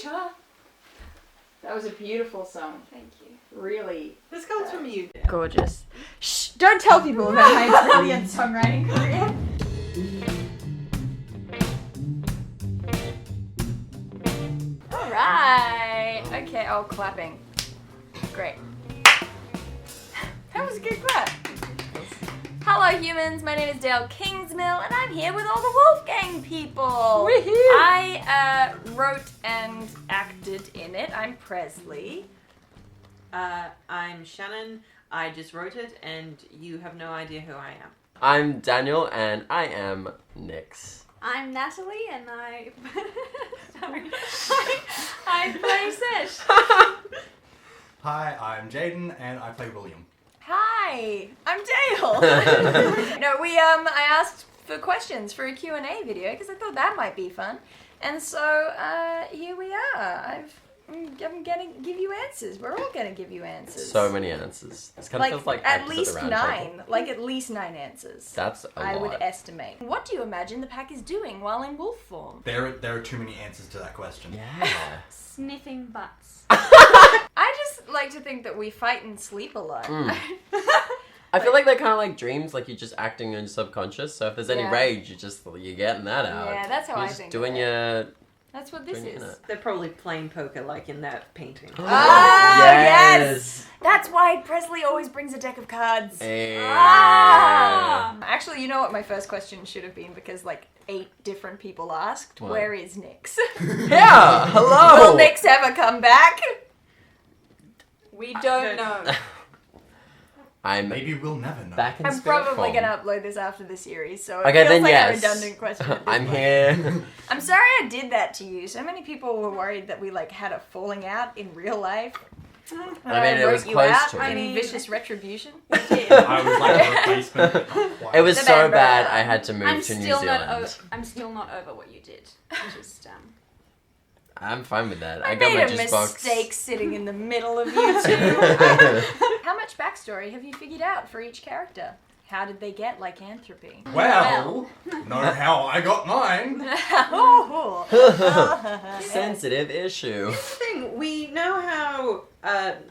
future. That was a beautiful song. Thank you. Really. This comes from you. Gorgeous. Shh! Don't tell people about my brilliant songwriting career. Alright. Okay, oh, clapping. Great. That was a good clap. Hello humans, my name is Dael Kingsmill and I'm here with all the Wolfgang people. Woohoo! I wrote and acted in it. I'm Presley. I'm Shannyn. I just wrote it, and you have no idea who I am. I'm Daniel, and I am Nix. I'm Natalie, and I... Sorry. I play Sesh. Hi, I'm Jayden, and I play William. Hi, I'm Dael. No, I asked for questions for a Q&A video because I thought that might be fun. And so, here we are. I'm gonna give you answers. We're all gonna give you answers. So many answers. This kind of feels like at Actors least the Round 9. Table. Like at least 9 answers. That's a lot. I would estimate. What do you imagine the pack is doing while in wolf form? There are too many answers to that question. Yeah. Sniffing butts. I just like to think that we fight and sleep a lot. I feel like they're kind of like dreams, like you're just acting in your subconscious. So if there's any Yeah. rage, you're getting that out. Yeah, that's how you're I just think doing of it. your. That's what this doing is. it. They're probably playing poker, like in that painting. Ah, Yes! That's why Presley always brings a deck of cards. Hey. Ah! Actually, you know what my first question should have been because like 8 different people asked, What? where is Nix? Yeah, hello! Will Nix ever come back? We don't know. I'm Maybe we'll never know. back in I'm spirit probably form. going to upload this after the series, so it Okay, feels then like yes. a redundant question. at this I'm point. here. I'm sorry I did that to you. So many people were worried that we like had a falling out in real life. I mean, it wrote was you close out to in it. vicious retribution. I was like a replacement. It was The so band bad brother. I had to move I'm to New still Zealand. I'm still not over what you did. Just I'm fine with that. I I got made my a juice box. mistake sitting in the middle of you two. How much backstory have you figured out for each character? How did they get lycanthropy? Well, know how I got mine. Sensitive issue. Here's the thing, we know how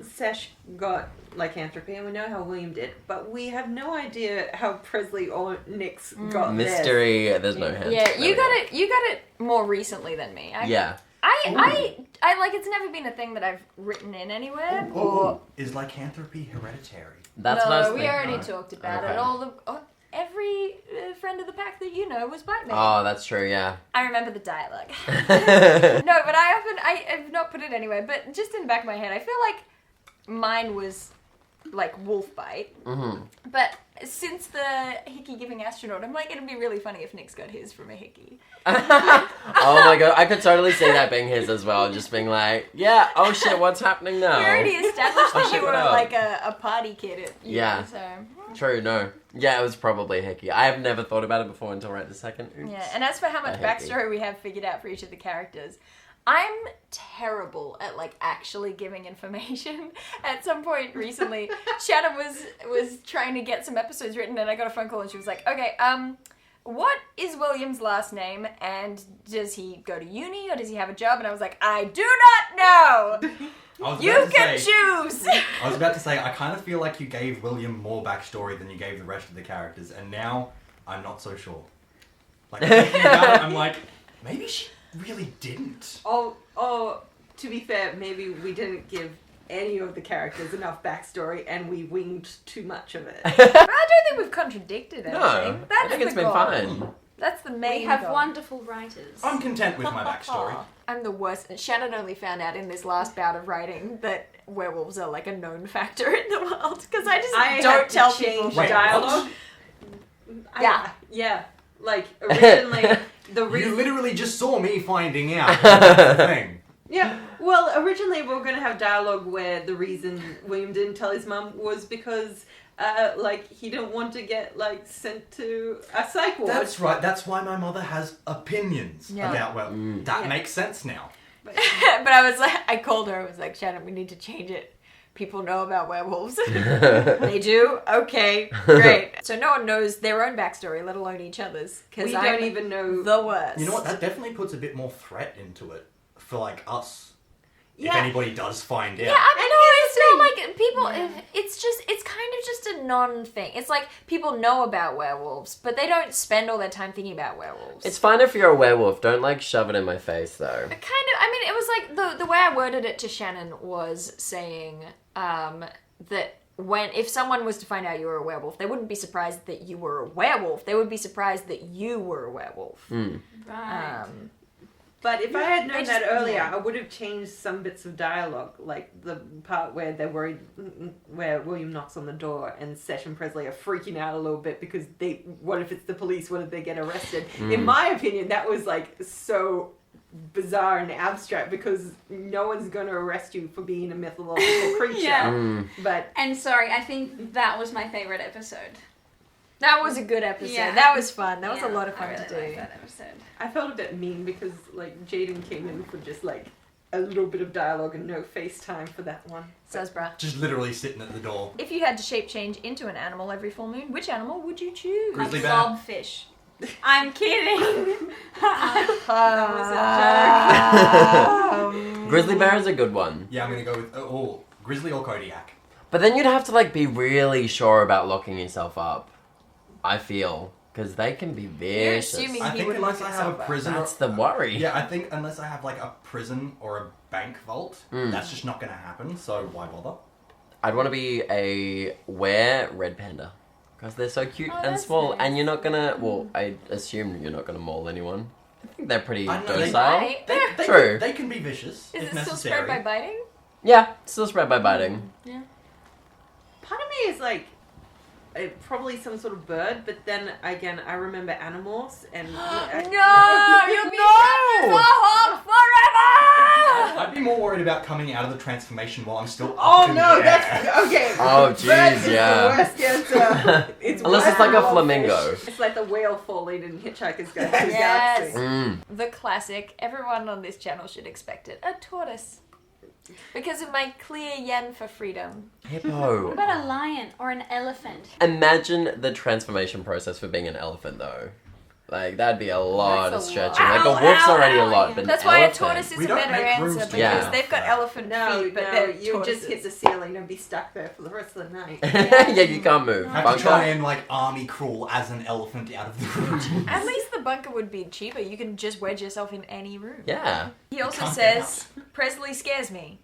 Sesh got lycanthropy, and we know how William did, but we have no idea how Presley or Nix got theirs. Mystery. There's no hint. Yeah, There you we got go. it. You got it more recently than me. Yeah. I like. It's never been a thing that I've written in anywhere. Or Is lycanthropy hereditary? That's what I was no, we thinking. already No. talked about Okay. it. Every friend of the pack that you know was bite me. Oh, that's true. Yeah. I remember the dialogue. No, but I have not put it anywhere. But just in the back of my head, I feel like mine was like wolf bite. Mm-hmm. But since the hickey giving astronaut, I'm like, it'd be really funny if Nix got his from a hickey. Oh my god, I could totally see that being his as well. Just being like, yeah, oh shit, what's happening now? We already established that shit, you were what up? like a party kid at uni, Yeah. so. True, no. Yeah, it was probably Hickey. I have never thought about it before until right this second. Oops. Yeah, and as for how much A hickey. backstory we have figured out for each of the characters, I'm terrible at like actually giving information. At some point recently, Shannyn was trying to get some episodes written, and I got a phone call, and she was like, "Okay, what is William's last name, and does he go to uni or does he have a job?" And I was like, "I do not know. You can choose." I was about to say, I kind of feel like you gave William more backstory than you gave the rest of the characters, and now I'm not so sure. Like, thinking about it, I'm like, maybe she really didn't. Oh, to be fair, maybe we didn't give any of the characters enough backstory and we winged too much of it. But I don't think we've contradicted anything. No, That's I think the it's been goal. fine. That's the main We have goal. wonderful writers. I'm content with my backstory. I'm the worst. Shannyn only found out in this last bout of writing that werewolves are like a known factor in the world because I just I don't had to tell change people. Wait, dialogue. Yeah. Yeah. Like, originally, the You reason... literally just saw me finding out. That's the thing. Yeah, well, originally we were going to have dialogue where the reason William didn't tell his mum was because, he didn't want to get, sent to a psych ward. That's right. That's why my mother has opinions Yeah. about, that Yeah. makes sense now. But I was like, I called her. I was like, Shannyn, we need to change it. People know about werewolves. They do? Okay, great. So no one knows their own backstory, let alone each other's. Because We I don't even know... the worst. You know what? That definitely puts a bit more threat into it for like us. Yeah. If anybody does find out. Yeah, I mean, And no, it's here's the not like people. It's kind of just a non-thing. It's like people know about werewolves, but they don't spend all their time thinking about werewolves. It's fine if you're a werewolf. Don't like shove it in my face though. Kind of. I mean, it was like the way I worded it to Shannyn was saying that if someone was to find out you were a werewolf, they wouldn't be surprised that you were a werewolf. They would be surprised that you were a werewolf. Right. But if I had known They that just- earlier, yeah. I would have changed some bits of dialogue, like the part where they're worried, where William knocks on the door and Sesh and Presley are freaking out a little bit because what if it's the police? What if they get arrested? In my opinion, that was like so bizarre and abstract because no one's going to arrest you for being a mythological creature. Yeah. But And sorry, I think that was my favorite episode. That was a good episode. Yeah. That was fun. That was Yeah, a lot of I fun really to do. liked that episode. I felt a bit mean because like Jayden came in for just like a little bit of dialogue and no FaceTime for that one. Sazbra. Just literally sitting at the door. If you had to shape change into an animal every full moon, which animal would you choose? Grizzly A bear. blobfish. I'm kidding. Grizzly bear is a good one. Yeah, I'm gonna go with Grizzly or Kodiak. But then you'd have to like be really sure about locking yourself up. I feel because they can be vicious. assuming- I He think would unless lock I have a himself up. prison. That's the worry. Yeah, I think unless I have like a prison or a bank vault, that's just not gonna happen. So why bother? I'd want to be a red panda because they're so cute Oh, and that's small, nice. and you're not gonna. Well, I assume you're not gonna maul anyone. I think they're pretty I don't know, docile. Right. They True. They can be vicious Is if it still necessary. spread by biting? Yeah, still spread by biting. Part of me is like probably some sort of bird, but then again I remember animals and You'll be trapped in the hog forever! I'd be more worried about coming out of the transformation while I'm still Oh up in no, the that's air. okay. Oh, Bird jeez, is yeah. the worst answer. It's Unless worse it's like than a flamingo. blobfish. It's like the whale falling in Hitchhiker's Guide to the Yes. Galaxy. The classic, everyone on this channel should expect it, a tortoise. Because of my clear yen for freedom. What Hippo. about a lion or an elephant? Imagine the transformation process for being an elephant, though. Like that'd be a lot That's of a stretching. lot. Like a Ow, wolf's ow, already a ow, lot, yeah. but That's an why a elephant. tortoise is We a don't better make rooms answer to because Yeah. they've got elephant No, feet, but no, they're you tortoises. just hit the ceiling and be stuck there for the rest of the night. Yeah, you can't move. Have to Bunker. try and like army crawl as an elephant out of the room. At least the bunker would be cheaper. You can just wedge yourself in any room. Yeah, He also Can't get says, Presley scares me.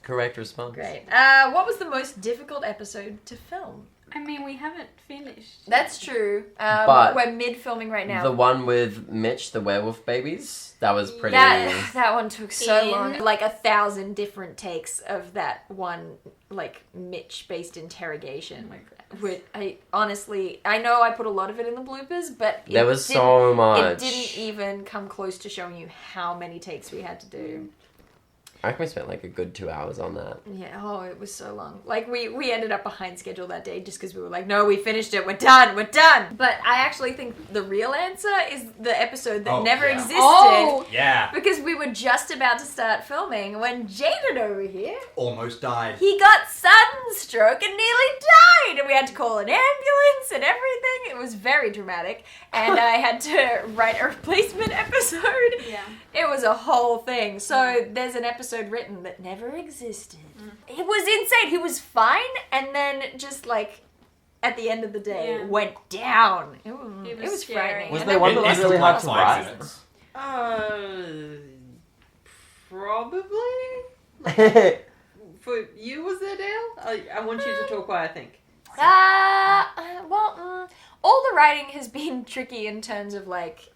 correct response. Great. What was the most difficult episode to film? I mean, we haven't finished. That's true. But we're mid-filming right now. The one with Mitch, the werewolf babies, that was pretty. That one took so In- long. Like 1,000 different takes of that one, like, Mitch-based interrogation. Which I honestly, I know I put a lot of it in the bloopers, but There was so It much. didn't even come close to showing you how many takes we had to do. I reckon we spent like a good 2 hours on that. Yeah, oh, it was so long. Like, we ended up behind schedule that day just because we were like, no, we finished it, we're done. But I actually think the real answer is the episode that Oh, never yeah. existed. Oh! Yeah, Because we were just about to start filming when Jayden over here, almost died. he got sunstroke and nearly died. And we had to call an ambulance and everything. It was very dramatic. And I had to write a replacement episode. Yeah. It was a whole thing. So there's an episode written that never existed. It was insane. He was fine, and then just like at the end of the day, Yeah. went down. It It was was frightening. scary. Was And there then one we that was lost really a hard lot to of write? Probably. For you, was there, Dale? I want you to talk what I think. All the writing has been tricky in terms of like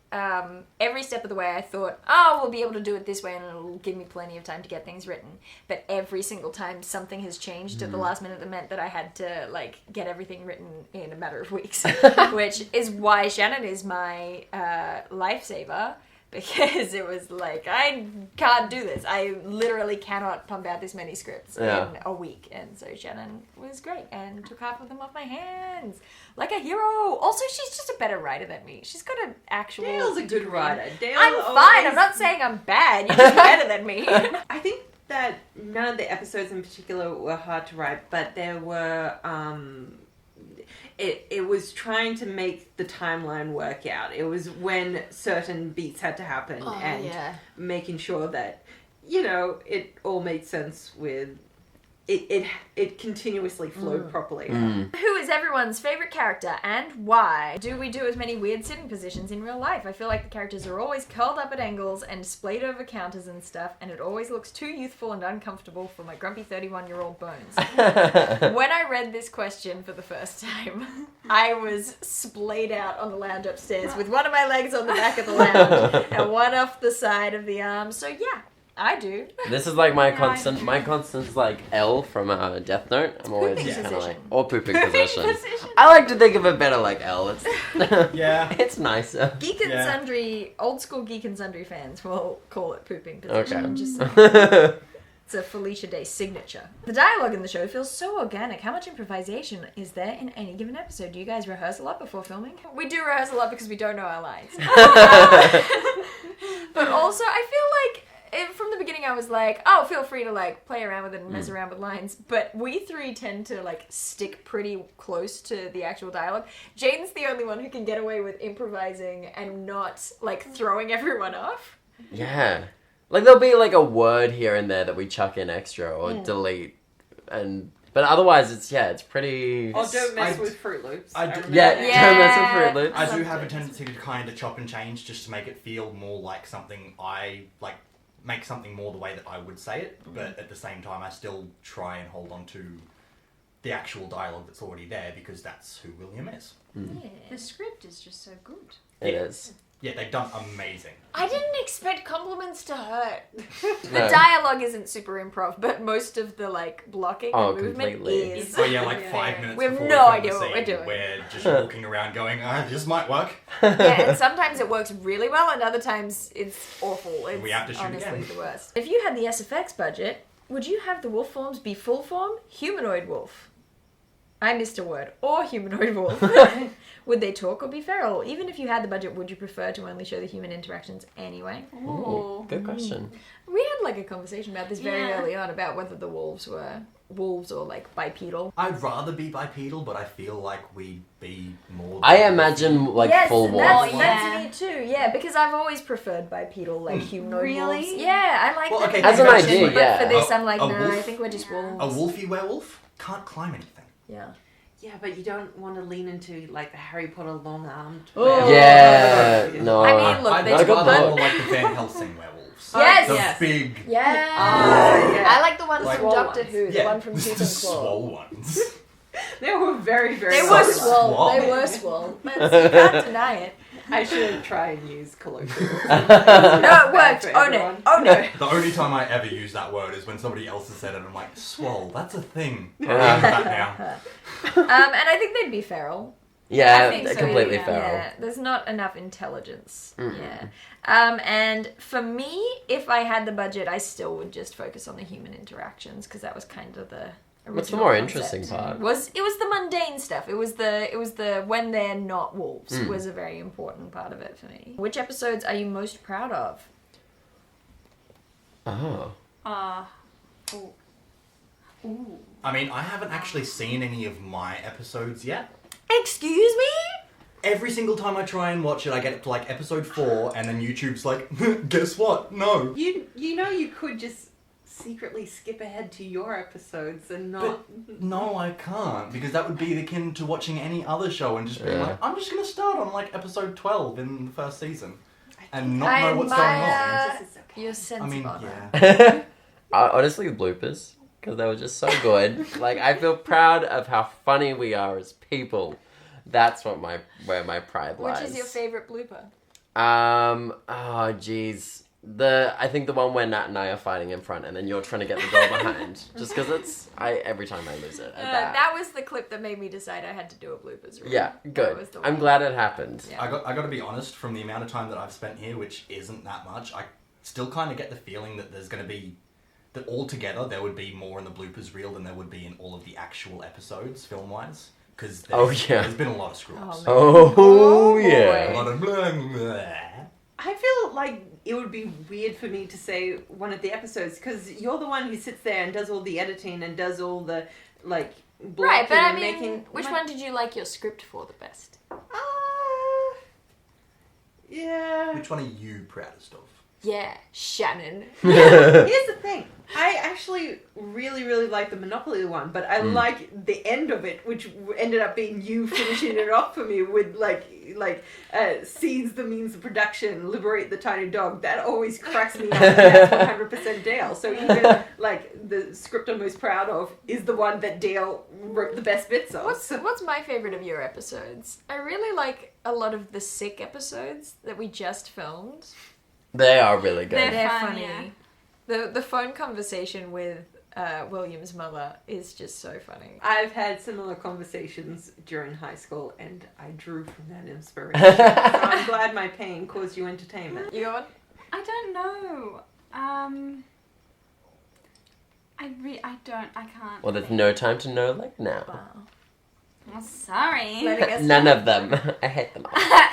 every step of the way I thought, oh, we'll be able to do it this way and it'll give me plenty of time to get things written. But every single time something has changed at the last minute that meant that I had to like get everything written in a matter of weeks, which is why Shannyn is my lifesaver. Because it was like, I can't do this. I literally cannot pump out this many scripts in a week. And so Shannyn was great and took half of them off my hands. Like a hero. Also, she's just a better writer than me. She's got an actual... Dale's a good writer. Dale I'm always- fine. I'm not saying I'm bad. You're just better than me. I think that none of the episodes in particular were hard to write, but there were... it was trying to make the timeline work out. It was when certain beats had to happen and making sure that, you know, it all made sense with it continuously flowed properly. Who is everyone's favourite character and why? Do we do as many weird sitting positions in real life? I feel like the characters are always curled up at angles and displayed over counters and stuff, and it always looks too youthful and uncomfortable for my grumpy 31-year-old bones. When I read this question for the first time, I was splayed out on the lounge upstairs with one of my legs on the back of the lounge and one off the side of the arm. So yeah, I do. This is like my constant. My constant's like L from Death Note. I'm always Pooping just kind of like, position. or pooping position. I like to think of it better like L. It's Yeah. it's nicer. Geek and Yeah. Sundry, old school Geek and Sundry fans will call it pooping position. Okay. Just it's a Felicia Day signature. The dialogue in the show feels so organic. How much improvisation is there in any given episode? Do you guys rehearse a lot before filming? We do rehearse a lot because we don't know our lines. But also, I feel like from the beginning I was like, oh, feel free to like play around with it and mess around with lines, but we three tend to like stick pretty close to the actual dialogue. Jayden's the only one who can get away with improvising and not like throwing everyone off. Yeah. Like there'll be like a word here and there that we chuck in extra or delete, but otherwise it's pretty. Oh, don't mess I- with Fruit Loops. I do- remember Yeah, that. Yeah. don't mess with Fruit Loops. I do have a Sometimes. tendency to kind of chop and change just to make it feel more like something I like, make something more the way that I would say it, but at the same time I still try and hold on to the actual dialogue that's already there because that's who William is. The script is just so good. It is. Yeah, they've done amazing. I didn't expect compliments to hurt. The No. dialogue isn't super improv, but most of the like blocking Oh, and movement completely. is. So yeah, like Yeah. 5 minutes We have before no we film idea the what we're scene, doing. we're just walking around going, this might work. Yeah, and sometimes it works really well, and other times it's awful. It's We have to shoot honestly again. the worst. If you had the SFX budget, would you have the wolf forms be full form, humanoid wolf? I missed a word. Or humanoid wolf. Would they talk or be feral? Even if you had the budget, would you prefer to only show the human interactions anyway? Ooh, good question. We had like a conversation about this very Yeah. early on about whether the wolves were wolves or like bipedal. I'd rather be bipedal, but I feel like we'd be more... I imagine like yes, full and wolf. that's, wolf. that's me too. Yeah, because I've always preferred bipedal, like humanoid Really? wolves. Yeah, I like Well, that. okay, As an imagine, idea, but yeah. for this, I'm like, A no, wolf? I think we're just wolves. A wolfy werewolf can't climb anything. Yeah. Yeah, but you don't want to lean into like the Harry Potter long-armed. Oh. werewolf. Yeah, no. I mean, look, I'd they rather took more one. like the Van Helsing werewolves. Yes. The Yes. big... Yeah. yeah. I like the ones Like- from Doctor Who, the Yeah, one from Tooth the and Claw. swole ones. They were very, very They were popular. swole. They were swole. But you can't deny it. I should try and use colloquialism. No, it Bad worked. for Own it. everyone. Own it. The only time I ever use that word is when somebody else has said it. I'm like, swole, that's a thing. I Yeah. remember that now. And I think they'd be feral. Yeah, I think so, completely yeah. feral. Yeah, there's not enough intelligence. Mm-mm. Yeah. And for me, if I had the budget, I still would just focus on the human interactions because that was kind of the original What's the more concept. interesting part? It was the mundane stuff. It was the when they're not wolves was a very important part of it for me. Which episodes are you most proud of? Oh. Ooh. I mean, I haven't actually seen any of my episodes yet. Excuse me? Every single time I try and watch it, I get up to like episode 4, and then YouTube's like, guess what? No. You know you could just secretly skip ahead to your episodes and not... No, I can't, because that would be akin to watching any other show and just being Yeah. like, I'm just going to start on like episode 12 in the first season, and I not know what's going on. admire This is okay. your sense I mean, of honor. yeah. Honestly, the bloopers, because they were just so good. Like, I feel proud of how funny we are as people. That's what where my pride lies. Which is your favorite blooper? Oh, jeez. I think the one where Nat and I are fighting in front, and then you're trying to get the door behind. Just because every time I lose it. At that. That was the clip that made me decide I had to do a bloopers reel. Yeah, That was good. the I'm one. glad it happened. Yeah. I got to be honest, from the amount of time that I've spent here, which isn't that much, I still kind of get the feeling that there's going to be, that altogether there would be more in the bloopers reel than there would be in all of the actual episodes, film-wise. Because there's been a lot of screw-ups. Oh, Oh, Oh, yeah. A lot of blah, blah. I feel like it would be weird for me to say one of the episodes because you're the one who sits there and does all the editing and does all the like Right, but I and mean, making... which one did you like your script for the best? Yeah. Which one are you proudest of? Yeah, Shannyn. Here's the thing. I actually really, really like the Monopoly one, but I like the end of it, which ended up being you finishing it off for me with seize the means of production, liberate the tiny dog. That always cracks me up. And that's 100% Dael. So even like the script I'm most proud of is the one that Dael wrote the best bits of. What's my favorite of your episodes? I really like a lot of the sick episodes that we just filmed. They are really good. They're fun, funny. yeah. The phone conversation with William's mother is just so funny. I've had similar conversations during high school, and I drew from that inspiration. So I'm glad my pain caused you entertainment. You going? I don't know. I can't. Well, there's no time to know like now. Wow. Oh, sorry. Letting us None know. of them. I hate them all.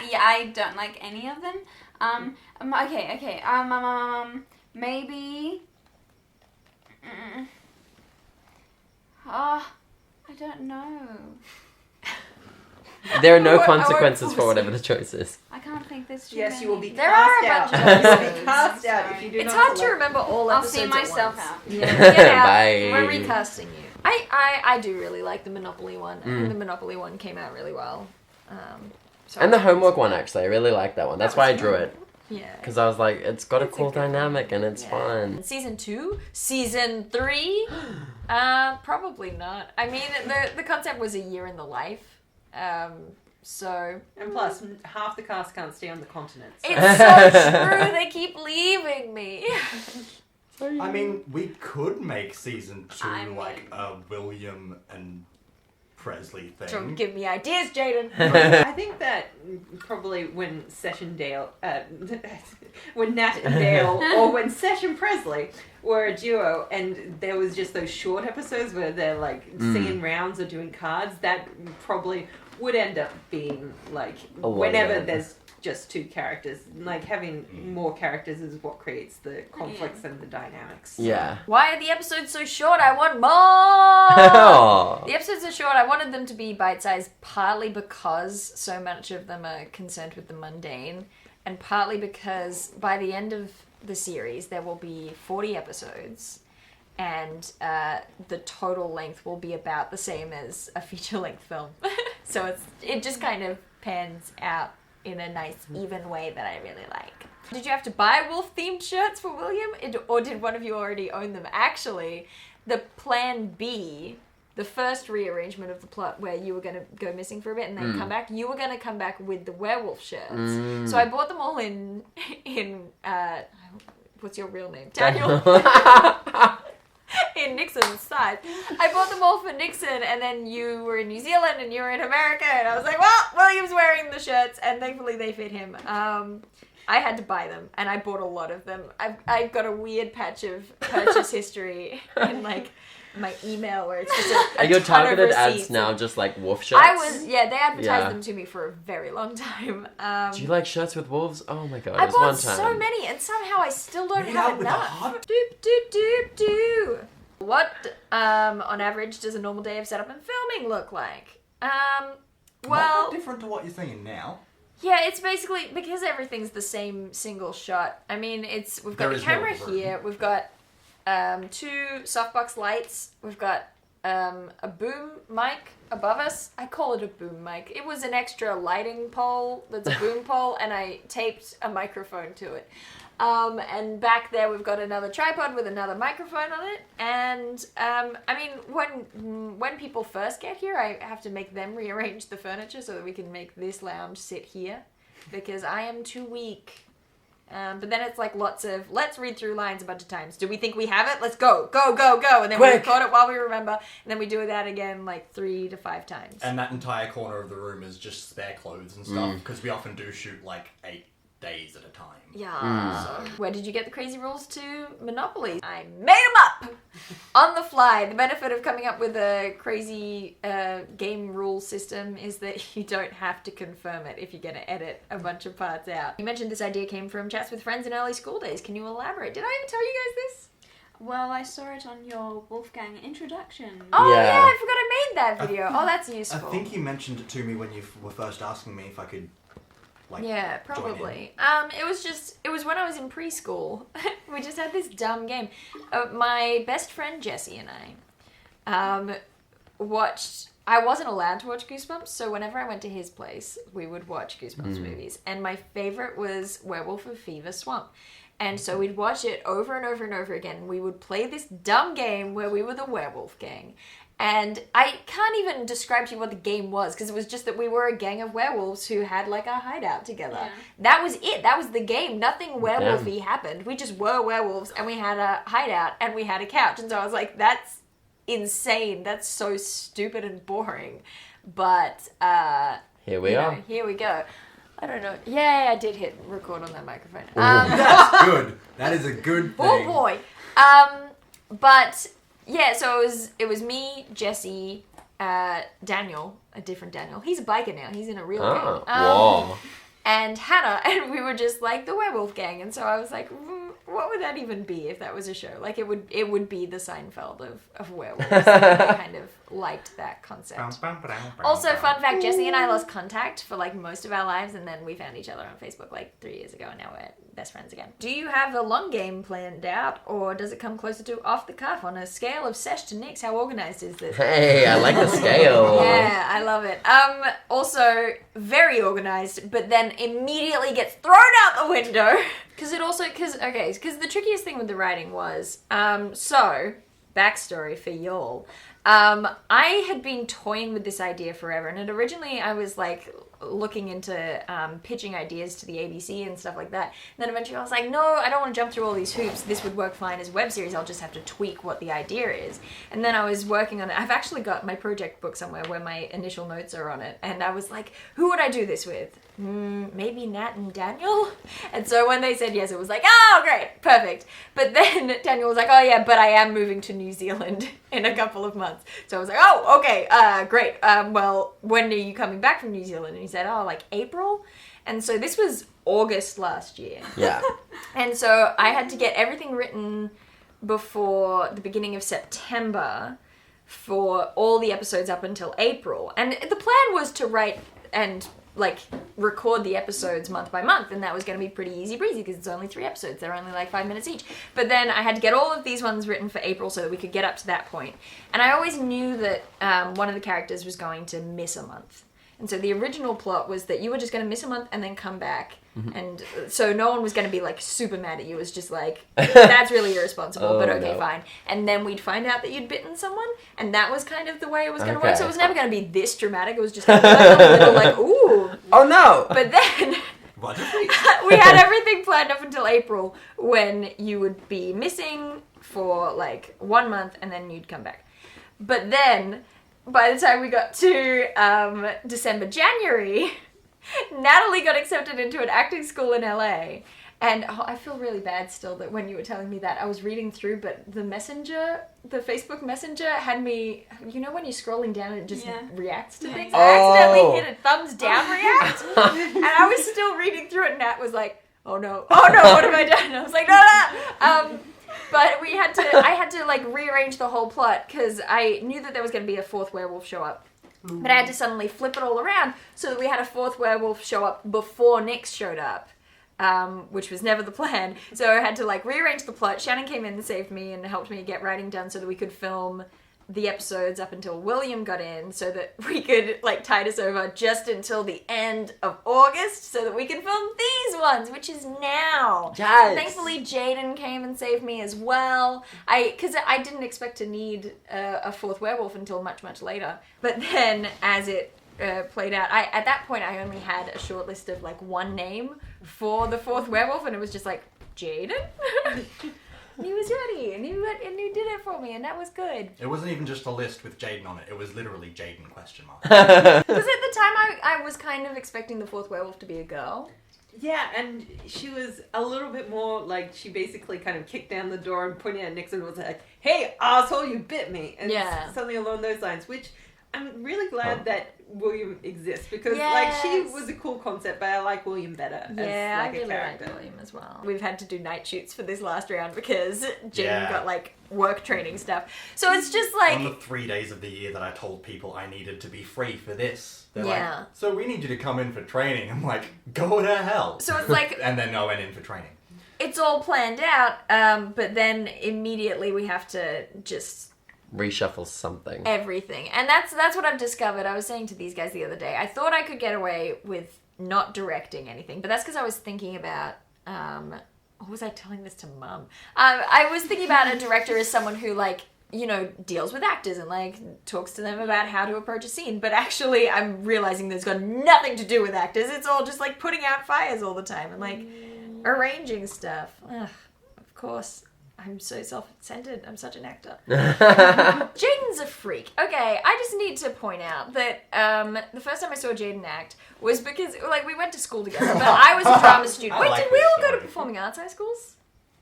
Yeah, I don't like any of them. Okay. Maybe. I don't know. There are no I won't consequences force for you. whatever the choice is. I can't think there's too Yes, many. you will be There are cast a out. bunch of You will be episodes. cast out Sorry. if you do It's not hard to select. remember all I'll episodes see at myself once. out. Yeah, get out. Bye. We're recasting you. I do really like the Monopoly one. I think the Monopoly one came out really well. So And the homework one, actually. I really like that one. That's why I drew it. Yeah. Because I was like, it's got a It's a cool good one. dynamic and it's Yeah. fun. Season 2? Season 3? Probably not. I mean, the concept was a year in the life. So... And plus, half the cast can't stay on the continent. So. It's so true. They keep leaving me. I mean, we could make season 2 I mean- like a William and Presley thing. Don't give me ideas, Jayden. I think that probably when Sesh and Dael, when Nat and Dael, or when Sesh and Presley were a duo, and there was just those short episodes where they're like singing rounds or doing cards, that probably would end up being like A lot, whenever yeah. there's just two characters, like having more characters is what creates the conflicts and the dynamics. Yeah. Why are the episodes so short? I want more! Aw. The episodes are short. I wanted them to be bite-sized, partly because so much of them are concerned with the mundane, and partly because by the end of the series there will be 40 episodes, and the total length will be about the same as a feature-length film. So it just kind of pans out in a nice, even way that I really like. Did you have to buy wolf-themed shirts for William, or did one of you already own them? Actually, the plan B, the first rearrangement of the plot where you were going to go missing for a bit and then come back, you were going to come back with the werewolf shirts. So I bought them all in what's your real name? Daniel. In Nixon's side. I bought them all for Nixon, and then you were in New Zealand and you were in America, and I was like, well, William's wearing the shirts, and thankfully they fit him. I had to buy them, and I bought a lot of them. I've got a weird patch of purchase history in like my email where it's just a Are your ton of targeted ads receipts. now just like wolf shirts? They advertised Yeah. them to me for a very long time. Do you like shirts with wolves? Oh my god, I it was one bought time. so many, and somehow I still don't Made have out with a enough. heart? Doop doop doop doo. What, on average, does a normal day of setup and filming look like? Not Well, that different to what you're saying now. yeah, it's basically because everything's the same single shot. I mean, we've got There the is more camera of a room. here. We've got 2 softbox lights. We've got a boom mic above us. I call it a boom mic. It was an extra lighting pole that's a boom pole, and I taped a microphone to it. And back there we've got another tripod with another microphone on it. And I mean, when people first get here, I have to make them rearrange the furniture so that we can make this lounge sit here, because I am too weak. But then it's like lots of, let's read through lines a bunch of times. Do we think we have it? Let's go. And then we Quick. record it while we remember. And then we do that again like 3 to 5 times. And that entire corner of the room is just spare clothes and stuff, because we often do shoot like 8 days at a time. Yeah. So Where did you get the crazy rules to Monopoly? I made them up on the fly. The benefit of coming up with a crazy game rule system is that you don't have to confirm it if you're going to edit a bunch of parts out. You mentioned this idea came from chats with friends in early school days. Can you elaborate? Did I even tell you guys this? Well, I saw it on your Wolfgang introduction. Oh Yeah. yeah, I forgot I made that video. Oh, that's I useful. think you mentioned it to me when you were first asking me if I could, like, Yeah, probably. It was when I was in preschool. We just had this dumb game. My best friend Jessie and I watched. I wasn't allowed to watch Goosebumps, so whenever I went to his place, we would watch Goosebumps movies. And my favorite was Werewolf of Fever Swamp. And so we'd watch it over and over and over again. We would play this dumb game where we were the werewolf gang. And I can't even describe to you what the game was, because it was just that we were a gang of werewolves who had like a hideout together. Yeah. That was it. That was the game. Nothing werewolfy happened. We just were werewolves and we had a hideout and we had a couch. And so I was like, that's insane. That's so stupid and boring. But Here we are. here we go. I don't know. Yeah, I did hit record on that microphone. That's good. That is a good thing. Oh boy. But yeah, so it was me, Jesse, Daniel, a different Daniel. He's a biker now. He's in a real gang. Whoa. And Hannah, and we were just like the werewolf gang. And so I was like, what would that even be if that was a show? Like it would be the Seinfeld of werewolves. I kind of liked that concept. Also, fun fact, Jesse and I lost contact for like most of our lives, and then we found each other on Facebook like 3 years ago, and now we're best friends again. Do you have a long game planned out, or does it come closer to off the cuff? On a scale of Sesh to Nix, how organized is this? Hey, I like the scale. Yeah, I love it. Also, very organized, but then immediately gets thrown out the window. Because the trickiest thing with the writing was, so, backstory for y'all. I had been toying with this idea forever, and originally I was like looking into pitching ideas to the ABC and stuff like that. And then eventually I was like, no, I don't want to jump through all these hoops. This would work fine as a web series. I'll just have to tweak what the idea is. And then I was working on it. I've actually got my project book somewhere where my initial notes are on it. And I was like, who would I do this with? Maybe Nat and Daniel? And so when they said yes, it was like, oh, great, perfect. But then Daniel was like, oh yeah, but I am moving to New Zealand in a couple of months. So I was like, oh, okay, great. Well, when are you coming back from New Zealand? And he said, oh, like April? And so this was August last year. Yeah. And so I had to get everything written before the beginning of September for all the episodes up until April. And the plan was to write and like record the episodes month by month, and that was going to be pretty easy breezy because it's only 3 episodes. They're only like 5 minutes each. But then I had to get all of these ones written for April so that we could get up to that point. And I always knew that one of the characters was going to miss a month. And so the original plot was that you were just going to miss a month and then come back. And so no one was going to be like super mad at you. It was just like, that's really irresponsible, but okay, fine. And then we'd find out that you'd bitten someone, and that was kind of the way it was going to work. So it was never going to be this dramatic. It was just going to be like, a little like, ooh. Oh no! But then What? we had everything planned up until April when you would be missing for like 1 month and then you'd come back. But then by the time we got to December, January, Natalie got accepted into an acting school in LA. And I feel really bad still that when you were telling me that, I was reading through, but the Facebook Messenger had me, you know when you're scrolling down and it just reacts to things? I accidentally hit a thumbs down react. And I was still reading through it, and Nat was like, oh no, what have I done? And I was like, no. But I had to like rearrange the whole plot because I knew that there was going to be a 4th werewolf show up. But I had to suddenly flip it all around so that we had a 4th werewolf show up before Nix showed up, which was never the plan. So I had to like rearrange the plot. Shannyn came in and saved me and helped me get writing done so that we could film the episodes up until William got in so that we could like tide us over just until the end of August so that we could film these ones, which is now. Yes. Thankfully, Jayden came and saved me as well. Because I didn't expect to need a 4th werewolf until much, much later. But then as it played out, at that point I only had a short list of like 1 name for the 4th werewolf, and it was just like, Jayden? And he was ready, and he did it for me, and that was good. It wasn't even just a list with Jayden on it. It was literally Jayden ? Because at the time, I was kind of expecting the 4th werewolf to be a girl. Yeah, and she was a little bit more like, she basically kind of kicked down the door and pointing at Nixon and was like, hey, asshole, you bit me. And something along those lines, which I'm really glad that William exists because Yes. like she was a cool concept, but I like William better Yeah, as like I a really character. like William as well. We've had to do night shoots for this last round because Jayden Yeah. got like work training stuff. So it's just like On the 3 days of the year that I told people I needed to be free for this, they're Yeah. like, so we need you to come in for training. I'm like, go to hell. so it's like And then I went in for training. it's all planned out, but then immediately we have to just Reshuffle something. everything. And that's what I've discovered. I was saying to these guys the other day, I thought I could get away with not directing anything, but that's because I was thinking about or was I telling this to Mum? I was thinking about a director as someone who like, you know, deals with actors and like talks to them about how to approach a scene, but actually I'm realizing there's got nothing to do with actors. It's all just like putting out fires all the time and like arranging stuff. Ugh, of course. I'm so self-centered. I'm such an actor. Jayden's a freak. Okay, I just need to point out that the first time I saw Jayden act was because, like, we went to school together, but I was a drama student. I Wait, like did we this all go to story. performing arts high schools?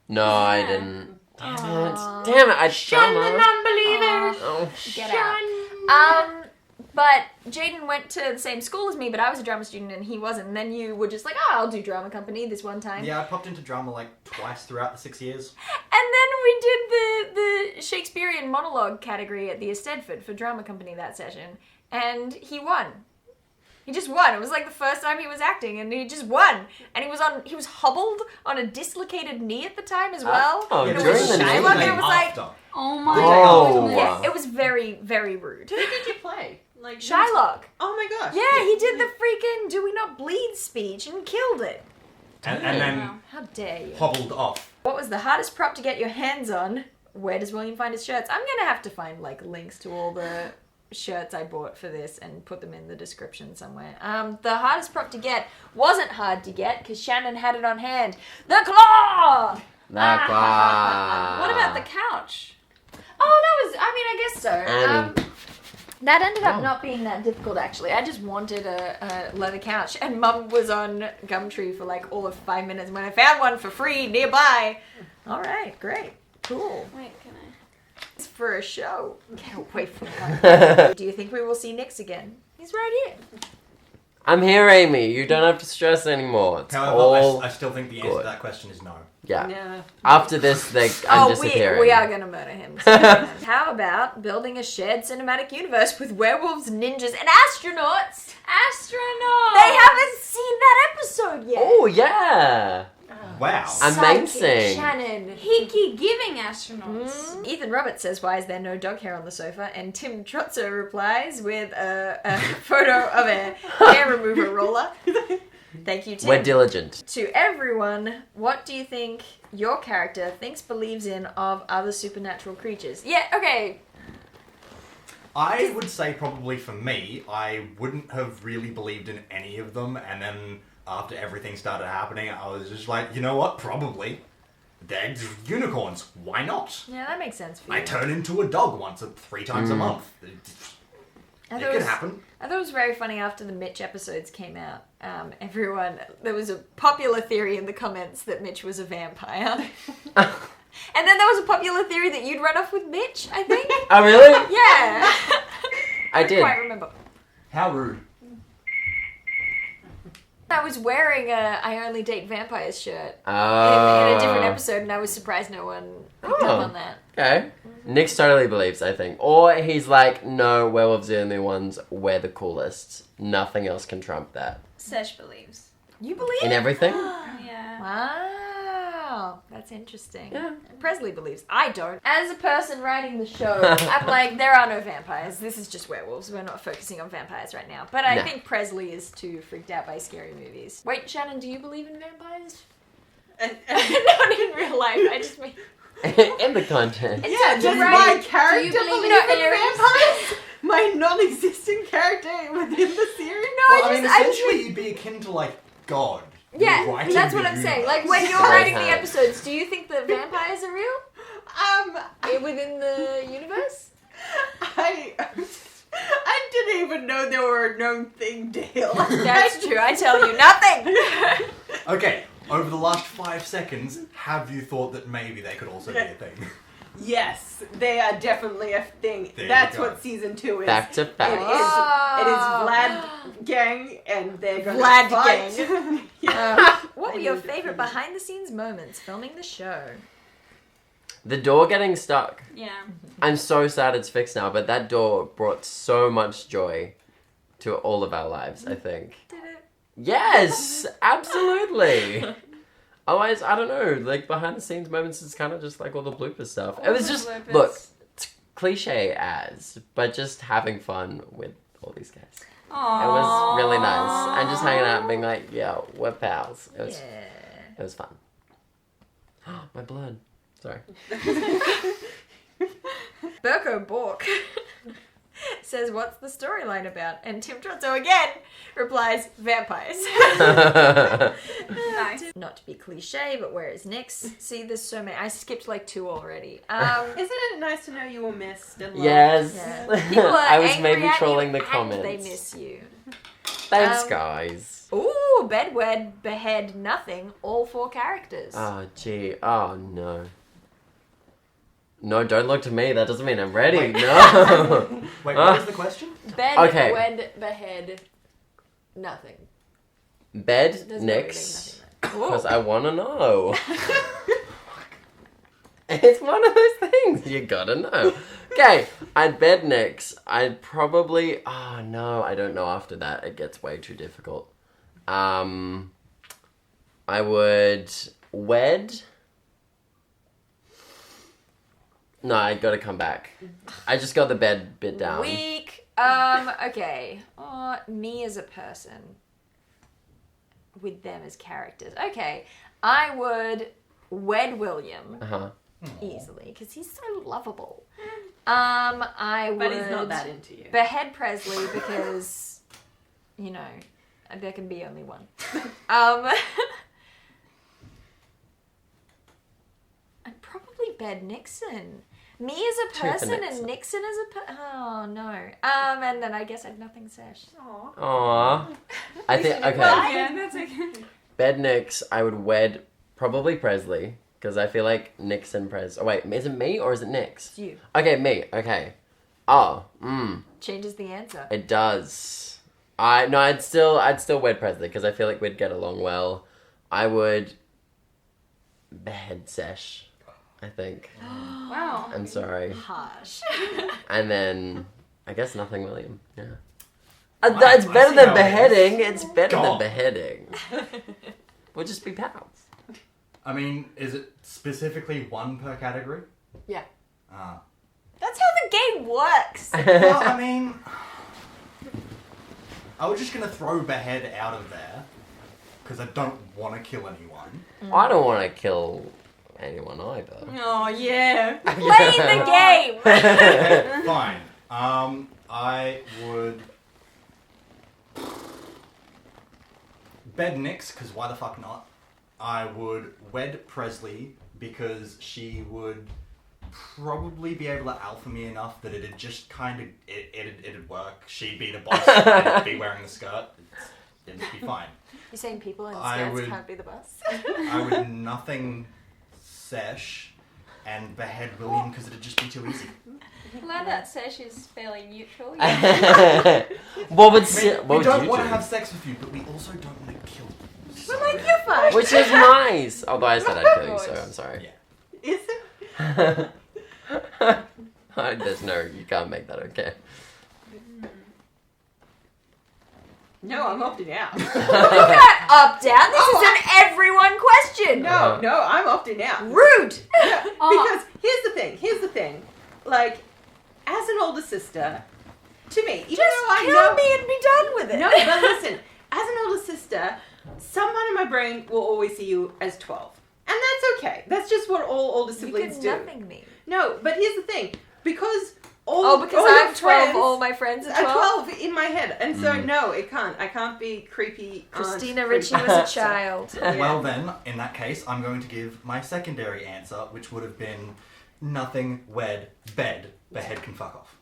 No, I Yeah. didn't. Damn Aw. it. Damn it. I Shun the drama. non-believers. Oh, Get out. But Jayden went to the same school as me, but I was a drama student and he wasn't. And then you were just like, oh, I'll do drama company this one time. Yeah, I popped into drama like twice throughout the 6 years. And then we did the Shakespearean monologue category at the Eisteddfod for drama company that session. And he won. He just won. It was like the first time he was acting and he just won. And he was hobbled on a dislocated knee at the time as well. Oh, And it during was the Shylock, knee? and it was like, After. Oh my Oh. god. yeah, it was very, very rude. Who did you play? Like Shylock. Oh my gosh. Yeah, he did the freaking "Do we not bleed" speech and killed it. And then Wow. How dare you? hobbled off. What was the hardest prop to get your hands on? Where does William find his shirts? I'm gonna have to find like links to all the shirts I bought for this and put them in the description somewhere. The hardest prop to get wasn't hard to get because Shannyn had it on hand. The claw! that guy. What about the couch? Oh, that was, I mean, I guess so. And- That ended up Oh. not being that difficult, actually. I just wanted a leather couch, and Mum was on Gumtree for like all of 5 minutes when I found one for free nearby. All right, great, cool. Wait, can I? It's for a show. Get away from that. Do you think we will see Nix again? He's right here. I'm here, Amy. You don't have to stress anymore. It's However, all... I still think the answer good. to that question is no. Yeah. Yeah. After this, I'm Oh, disappearing. we are gonna murder him. How about building a shared cinematic universe with werewolves, ninjas, and astronauts? Astronaut! They haven't seen that episode yet. Oh, yeah. Wow. Amazing. Psychic Shannyn. Hickey giving astronauts. Ethan Roberts says, "Why is there no dog hair on the sofa?" And Tim Trotzer replies with a photo of a hair remover roller. Thank you, Tim. We're diligent. To everyone, what do you think your character thinks, believes in of other supernatural creatures? Yeah, okay. I would say probably for me, I wouldn't have really believed in any of them, and then after everything started happening, I was just like, you know what? Probably. They're unicorns. Why not? Yeah, that makes sense for you. I turn into a dog once or 3 times a month. I It thought could happen. I thought it was very funny after the Mitch episodes came out. There was a popular theory in the comments that Mitch was a vampire. And then there was a popular theory that you'd run off with Mitch, I think. Oh, really? Yeah. I did. Quite remember. How rude. I was wearing a I Only Date Vampires shirt in Oh. a different episode, and I was surprised no one picked Oh. up on that. Okay. Nick totally believes, I think. Or he's like, no, werewolves are the only ones. We're the coolest. Nothing else can trump that. Sesh believes. You believe In it? everything? Yeah. Wow, that's interesting. Yeah. Presley believes. I don't. As a person writing the show, I'm like, there are no vampires. This is just werewolves. We're not focusing on vampires right now. But I Nah. think Presley is too freaked out by scary movies. Wait, Shannyn, do you believe in vampires? Not in real life. I just mean. In the content. Yeah, It's does right. my Do character you believe believe in in Aries? vampires? My non-existent character within the series? No, I mean, I essentially, you'd be akin to, like, God. Yeah, Writing that's the what I'm saying. universe. Like, when you're So writing the hard. episodes, do you think that vampires are real? Within the universe? I didn't even know they were a known thing, Dale. That's true. I tell you nothing. Okay, over the last 5 seconds, have you thought that maybe they could also be a thing? Yes, they are definitely a thing. There you That's go. what season 2 is. Back to It back. is Vlad gang, and they're going Vlad to fight. gang. What were I your need to favorite finish. behind-the-scenes moments filming the show? The door getting stuck. Yeah. I'm so sad it's fixed now, but that door brought so much joy to all of our lives, I think. Did it? Yes, absolutely. Otherwise, I don't know. Like behind the scenes moments is kind of just like all the blooper stuff. It was just it's cliche as, but just having fun with all these guys. It was really nice, and just hanging out and being like, "Yeah, we're pals." It was fun. My blood. Sorry. Burko Bork says, "What's the storyline about?" And Tim Trotzo again replies, "Vampires." Nice. Not to be cliche, but where is Nix? See, there's so many. I skipped like 2 already. Isn't it nice to know you were missed and loved? Yes. Yeah. People are I was angry maybe at trolling you the and comments. they miss you. Thanks, Um, guys. Ooh, bedwed, behead, nothing. All 4 characters. Oh, gee. Oh, no. No, don't look to me. That doesn't mean I'm ready. No. Wait, what was the question? Bed, okay. wed, behead, nothing. Bed, Doesn't really Nix. mean nothing. Because I want to know. It's one of those things. You gotta know. Okay, I'd bed Nix. I'd probably... Oh, no. I don't know after that. It gets way too difficult. I would wed... No, I gotta come back. I just got the bed bit down. Weak. Okay. Me as a person. With them as characters. Okay. I would wed William Uh-huh. easily, because he's so lovable. I would But he's not that into you. behead Presley because, you know, there can be only one. I'd probably bed Nixon. Me as a Two for person and Nixon. Nixon as a oh no. And then I guess I'd nothing Sesh. Aw. Aw. I think, okay. Yeah, that's okay. Bed Nix, I would wed probably Presley. Because I feel like Nix and Pres... Oh, wait. Is it me or is it Nix? It's you. Okay, me. Okay. Oh. Changes the answer. It does. I'd still wed Presley because I feel like we'd get along well. I would behead Sesh, I think. Wow. I'm sorry. Harsh. And then I guess nothing William. Yeah. Wow, It's I better see than how it is. beheading. It's better than God. beheading. We'll just be pals. I mean, is it specifically one per category? Yeah. Ah. That's how the game works. Well, I mean, I was just gonna throw behead out of there because I don't want to kill anyone. I don't want to kill anyone either. Oh yeah. Play the game. Okay, fine. I would bed Nix because why the fuck not? I would wed Presley because she would probably be able to alpha me enough that it'd just kind of it'd work. She'd be the boss. I'd be wearing the skirt. It'd be fine. You're saying people in I skirts would- can't be the boss? I would nothing Sesh and behead William because it'd just be too easy. Glad that Sesh is fairly neutral. What would We what would don't you want to do? have sex with you, but we also don't want to kill you. We're like, you're fine. Which is nice. Although I said I'd kill you, so I'm sorry. Yeah. Is it? There's no, you can't make that okay. No, I'm opting out. You can't opt out. This is an everyone question. No, I'm opting out. Rude. Yeah, because here's the thing. Like, as an older sister, to me, even Just though I kill know me and be done with it. No, but listen, as an older sister, some part of my brain will always see you as 12. And that's okay. That's just what all older You siblings could do. nothing me. No, but here's the thing. Because all Because all your I'm 12, friends all my friends are are 12. 12 in my head. And so, no, it can't. I can't be creepy aunt Christina creepy Ricci was a sister. child. Yeah. Well then, in that case, I'm going to give my secondary answer, which would have been nothing, wed, bed. Behead can fuck off.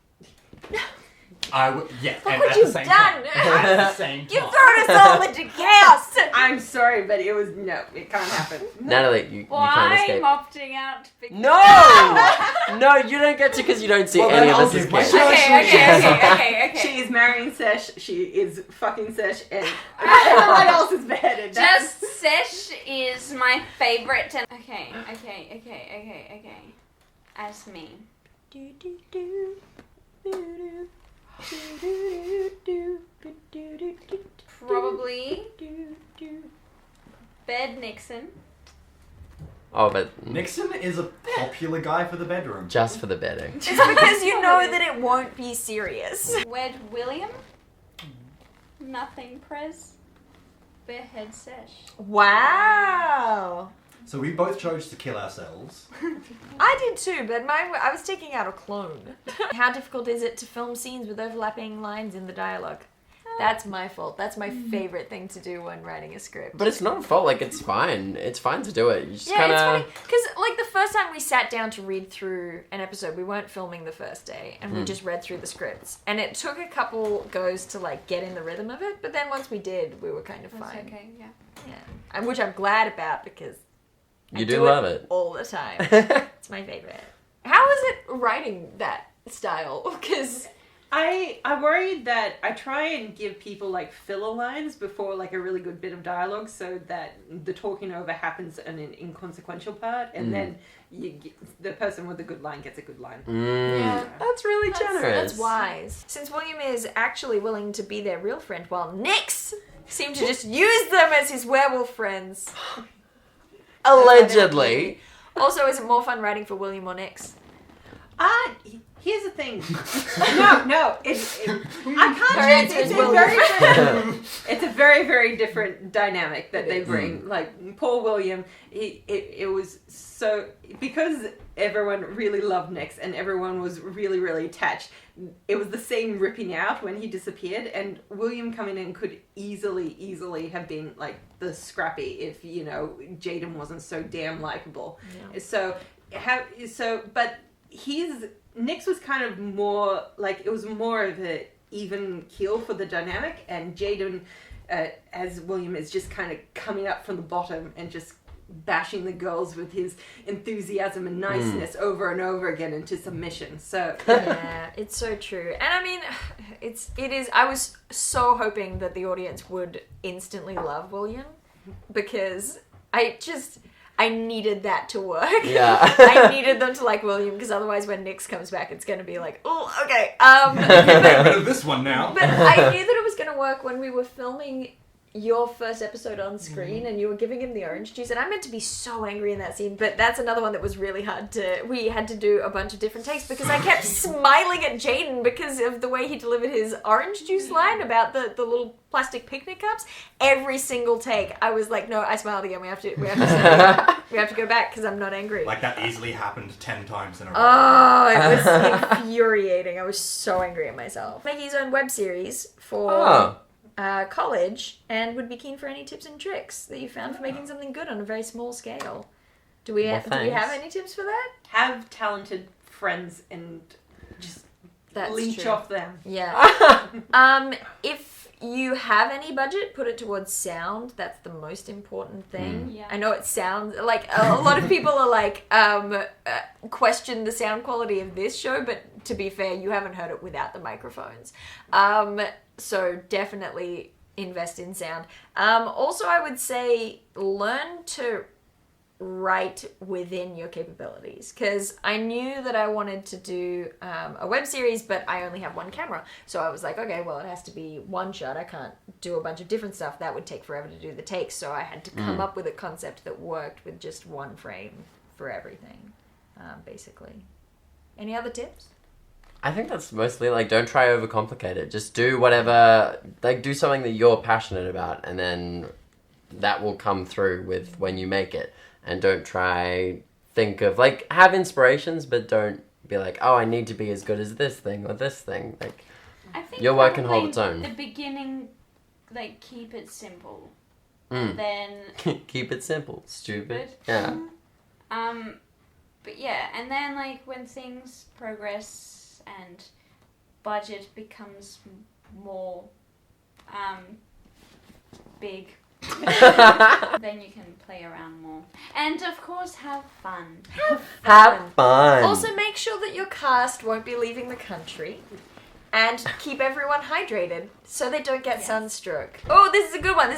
Yeah. Look and what at you've the same done. Time, at the same You've time. thrown us all into chaos. I'm sorry, but it can't happen. Natalie, you Well, can't I'm escape. opting out because... No! No, you don't get to because you don't see Well, any then of I'll us as give my kids. choice. Okay. She is marrying Sesh. She is fucking Sesh, and everyone else is beheaded. Just Sesh is my favorite. And okay. As me. Probably Bed Nixon. Oh, but Nixon is a popular guy for the bedroom. just for the bedding. It's because you know that it won't be serious. Wed William. Nothing Prez. Behead Sesh. Wow. So we both chose to kill ourselves. I did too, but I was taking out a clone. How difficult is it to film scenes with overlapping lines in the dialogue? That's my fault. That's my favorite thing to do when writing a script. But it's not a fault. Like, it's fine. It's fine to do it. You just Yeah, kind it's funny of... because like the first time we sat down to read through an episode, we weren't filming the first day, and we just read through the scripts, and it took a couple goes to like get in the rhythm of it. But then once we did, we were kind of That's fine. okay, yeah. Yeah, and which I'm glad about because I You do love it. all the time. It's my favorite. How is it writing that style? Because I worried that I try and give people like filler lines before like a really good bit of dialogue, so that the talking over happens in an inconsequential part, and then the person with the good line gets a good line. Yeah. That's really generous. That's wise. Since William is actually willing to be their real friend, while Nix seemed to just use them as his werewolf friends. Allegedly. Also, is it more fun writing for William or Nix? Here's the thing. No, I can't. Her answer is William. It's a very, very different dynamic that they bring. Like poor William, it was so because everyone really loved Nix and everyone was really, really attached. It was the same ripping out when he disappeared, and William coming in could easily have been like the scrappy if Jayden wasn't so damn likable. Yeah. But Nix was kind of more like it was more of a even keel for the dynamic, and Jayden, as William, is just kind of coming up from the bottom and just bashing the girls with his enthusiasm and niceness over and over again into submission. So yeah, it's so true. And I mean, it is. I was so hoping that the audience would instantly love William because I needed that to work. Yeah. I needed them to like William because otherwise when Nix comes back it's going to be like, oh, okay. Get rid of this one now. But I knew that it was going to work when we were filming your first episode on screen and you were giving him the orange juice, and I meant to be so angry in that scene, but that's another one that was really hard we had to do a bunch of different takes because I kept smiling at Jayden because of the way he delivered his orange juice line about the little plastic picnic cups. Every single take I was like, no, I smiled again, we have to go back because I'm not angry. Like that easily happened 10 times in a row. Oh, it was infuriating. I was so angry at myself. Making his own web series for college, and would be keen for any tips and tricks that you found for making something good on a very small scale. Do we have any tips for that? have talented friends and just leech true. off them. Yeah. If you have any budget, put it towards sound. That's the most important thing. Yeah. I know it sounds like a lot of people are like question the sound quality of this show, but to be fair, you haven't heard it without the microphones. So definitely invest in sound. Also, I would say learn to write within your capabilities, because I knew that I wanted to do a web series, but I only have one camera. So I was like, okay, well, it has to be one shot. I can't do a bunch of different stuff. That would take forever to do the takes. So I had to come up with a concept that worked with just one frame for everything, basically. Any other tips? I think that's mostly like, don't try overcomplicate it. Just do whatever, like do something that you're passionate about, and then that will come through with when you make it. And don't try think of like, have inspirations, but don't be like, oh, I need to be as good as this thing or this thing. Like, I think your work can probably hold its own. The beginning, like, keep it simple. Mm. Then Keep it simple, stupid. Yeah. but yeah, and then like when things progress and budget becomes more big, then you can play around more. And of course, have fun. Have fun. Also, make sure that your cast won't be leaving the country. And keep everyone hydrated so they don't get sunstroke. Oh, this is a good one.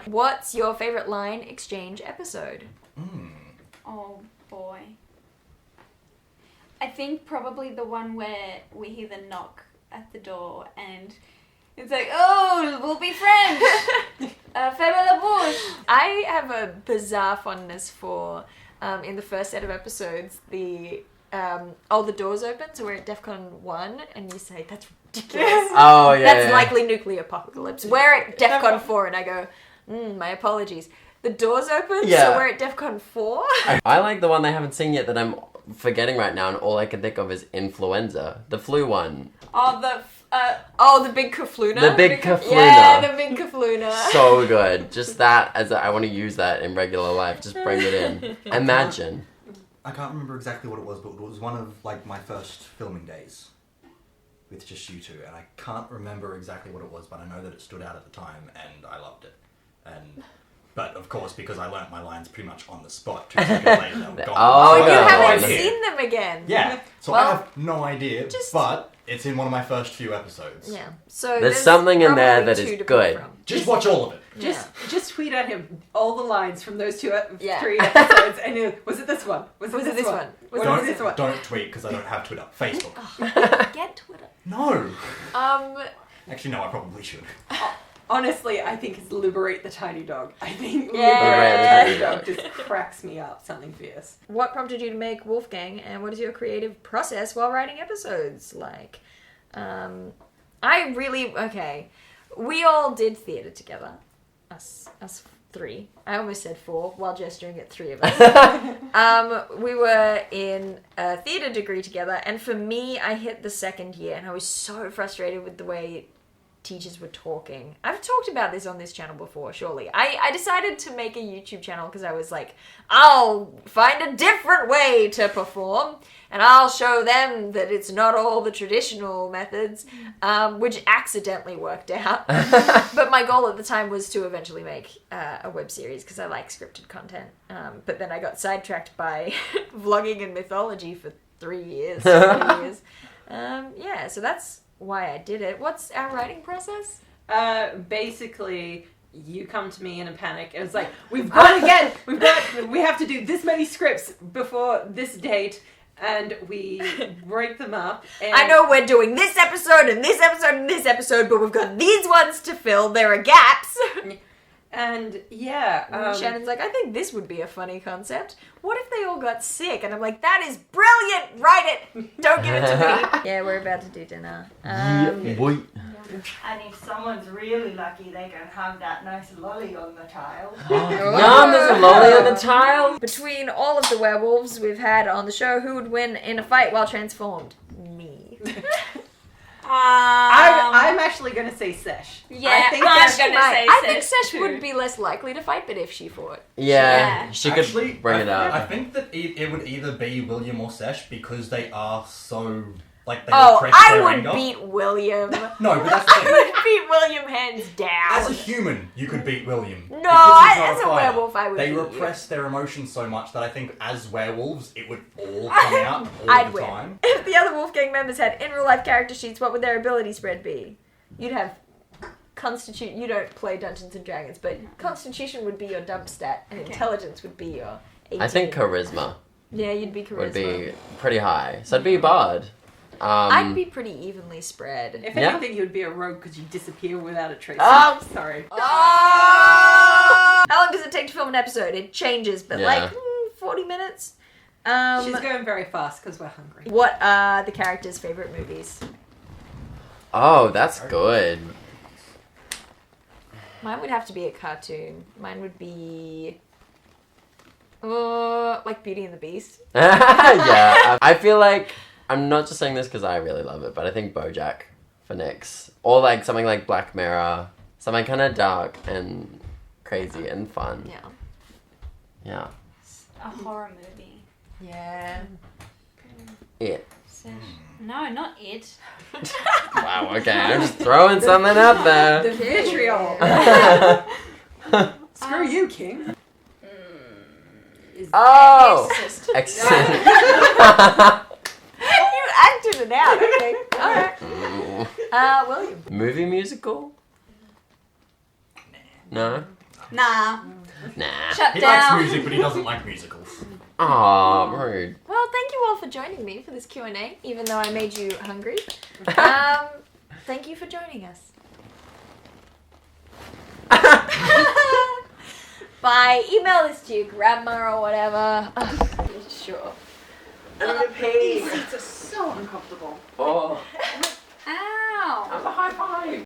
What's your favorite line exchange episode? Oh boy. I think probably the one where we hear the knock at the door and it's like, oh, we'll be friends. Fais la bouche. I have a bizarre fondness for, in the first set of episodes, the doors open, so we're at DEFCON 1, and you say, that's ridiculous. Oh, yeah. That's likely nuclear apocalypse. We're at DEFCON 4, and I go, my apologies. The doors open, so we're at DEFCON 4? I like the one they haven't seen yet that I'm forgetting right now, and all I can think of is influenza. The flu one. Oh, the big kafluna? The big kafluna. Yeah, the big kafluna. So good. Just that, I want to use that in regular life. Just bring it in. Imagine. I can't remember exactly what it was, but it was one of like my first filming days with just you two, and I can't remember exactly what it was, but I know that it stood out at the time, and I loved it. But of course, because I learnt my lines pretty much on the spot, 2 seconds later, they were gone. Oh, you no. haven't seen them again. Yeah, so I have no idea, but it's in one of my first few episodes. Yeah. So There's something in there probably that is 2 to pick good. from. Just watch all of it. Just tweet at him all the lines from those 3 episodes, and was it this one? Was it this one? Was it this one? Don't tweet because I don't have Twitter. Facebook. Get Twitter. No. Actually, no. I probably should. Honestly, I think it's Liberate the Tiny Dog. I think Yeah. Liberate the Tiny Dog just cracks me up. Something fierce. What prompted you to make Wolfgang, and what is your creative process while writing episodes like? We all did theatre together. Us 3. I almost said 4 while gesturing at 3 of us. We were in a theatre degree together, and for me, I hit the second year, and I was so frustrated with the way teachers were talking. I've talked about this on this channel before, surely. I decided to make a YouTube channel because I was like, I'll find a different way to perform, and I'll show them that it's not all the traditional methods, which accidentally worked out. But my goal at the time was to eventually make a web series because I like scripted content. But then I got sidetracked by vlogging and mythology for 3 years. 4 years. So that's why I did it. What's our writing process? Basically, you come to me in a panic, and it's like, we have to do this many scripts before this date, and we break them up. And I know we're doing this episode and this episode and this episode, but we've got these ones to fill. There are gaps. And Shannon's like, I think this would be a funny concept. What if they all got sick? And I'm like, that is brilliant. Write it. Don't give it to me. Yeah, we're about to do dinner. And if someone's really lucky, they can have that nice lolly on the tile. Yum, there's a lolly on the tile. Between all of the werewolves we've had on the show, who would win in a fight while transformed? Me. I'm actually going to say Sesh. Yeah, I think I'm Sesh gonna say I think Sesh Sesh too. would be less likely to fight, but if she fought. Yeah, she could Actually, bring it I up. think that it would either be William or Sesh because they are so like they Oh, repress I their would anger. beat William. No, but that's the I thing. would beat William hands down. As a human, you could beat William. No, Because he's not as a fighter. werewolf, I would They beat you. repress their emotions so much that I think as werewolves, it would all come out all I'd the win. time. If the other Wolfgang members had in real life character sheets, what would their ability spread be? You'd have Constitution. You don't play Dungeons and Dragons, but Constitution would be your dump stat, and Intelligence would be your 18. I think charisma Yeah, you'd be charisma. would be pretty high. So I'd be a bard. I'd be pretty evenly spread. If Yeah. anything, you'd be a rogue because you disappear without a trace. Oh. Sorry. Oh! How long does it take to film an episode? It changes, but Yeah. 40 minutes. She's going very fast because we're hungry. What are the characters' favorite movies? Oh, that's good. Mine would have to be a cartoon. Mine would be like Beauty and the Beast. Yeah, I feel like I'm not just saying this because I really love it, but I think BoJack for Nix, or like something like Black Mirror, something kind of dark and crazy and fun. Yeah. Yeah. A horror movie. Yeah. It. Sesh. No, not it. Wow, okay, I'm just throwing something out there. The vitriol. Screw you, King. Oh! Exorcist. Excellent. You acted it out. Okay. Alright. William. Movie musical? No? Nah. Nah. Shut He down. likes music, but he doesn't like musicals. Aw, rude. Well, thank you all for joining me for this Q&A, even though I made you hungry. Thank you for joining us. By email this to you, grandma or whatever. Sure. These seats are so uncomfortable. Oh.